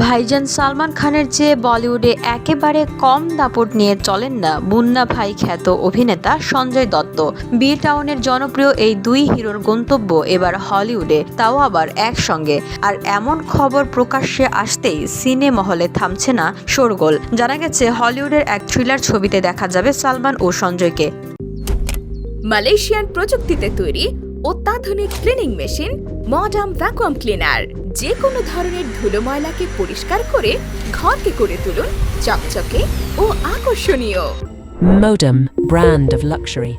ভাইজান সালমান খানের চেয়ে বলিউডে একেবারে কম দাপট নিয়ে চলেন না মুন্না ভাই খ্যাত অভিনেতা সঞ্জয় দত্ত। বি টাউনের জনপ্রিয় এই দুই হিরোর গন্তব্য এবার হলিউডে, তাও আবার একসঙ্গে। আর এমন খবর প্রকাশ্যে আসতেই সিনে মহলে থামছে না শোরগোল। জানা গেছে হলিউডের এক থ্রিলার ছবিতে দেখা যাবে সালমান ও সঞ্জয়কে। মালয়েশিয়ান প্রযুক্তিতে তৈরি অত্যাধুনিক cleaning machine modern vacuum cleaner যে কোনো ধরনের ধুলো ময়লাকে পরিষ্কার করে ঘরকে করে তুলুন চকচকে ও আকর্ষণীয়। Modem, brand of luxury.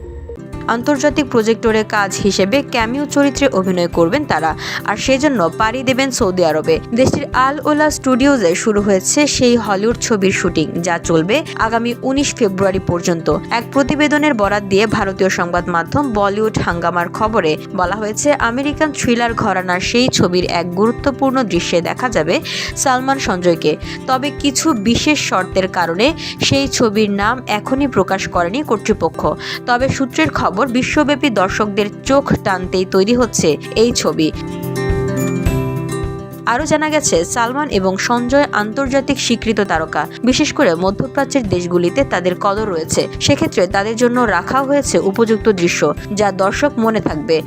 আন্তর্জাতিক প্রজেক্টরে কাজ হিসেবে ক্যামিও চরিত্রে অভিনয় করবেন তারা, আর সেজন্য পাড়ি দেবেন সৌদি আরবে। দেশটির আল ওলা স্টুডিওজে শুরু হয়েছে সেই হলিউড ছবির শুটিং, যা চলবে আগামী 19 ফেব্রুয়ারি পর্যন্ত। এক প্রতিবেদনের বরাত দিয়ে ভারতীয় সংবাদ মাধ্যম বলিউড হাঙ্গামার খবরে বলা হয়েছে, আমেরিকান থ্রিলার ঘরানার সেই ছবির এক গুরুত্বপূর্ণ দৃশ্যে দেখা যাবে সালমান সঞ্জয়কে। তবে কিছু বিশেষ শর্তের কারণে সেই ছবির নাম এখনই প্রকাশ করেনি কর্তৃপক্ষ। তবে সূত্রের খবর, বিশ্বব্যাপী দর্শকদের চোখ টানতেই তৈরি হচ্ছে এই ছবি। আরও জানা গেছে, সালমান এবং সঞ্জয় আন্তর্জাতিক স্বীকৃত তারকা। বিশেষ করে মধ্যপ্রাচ্যের দেশগুলিতে তাদের কদর রয়েছে। সেক্ষেত্রে তাদের জন্য রাখা হয়েছে উপযুক্ত দৃশ্য, যা দর্শক মনে থাকবে।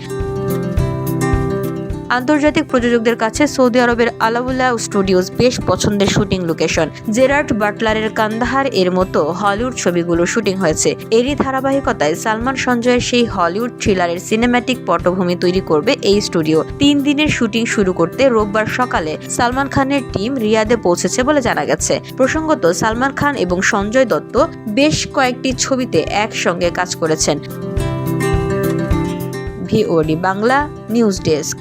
আন্তর্জাতিক প্রযোজকদের কাছে সৌদি আরবের আলাউলা স্টুডিওজ বেশ পছন্দের শুটিং লোকেশন। জেরার্ড বাটলারের কান্দাহার এর মতো হলিউড ছবিগুলো শুটিং হয়েছে। এরই ধারাবাহিকতায় সালমান সঞ্জয়ের সেই হলিউড থ্রিলারের সিনেম্যাটিক পটভূমি তৈরি করবে এই স্টুডিও। 3 দিনের শুটিং শুরু করতে রোববার সকালে সালমান খানের টিম রিয়াদে পৌঁছেছে বলে জানা গেছে। প্রসঙ্গত, সালমান খান এবং সঞ্জয় দত্ত বেশ কয়েকটি ছবিতে একসঙ্গে কাজ করেছেন। VOD Bangla news desk.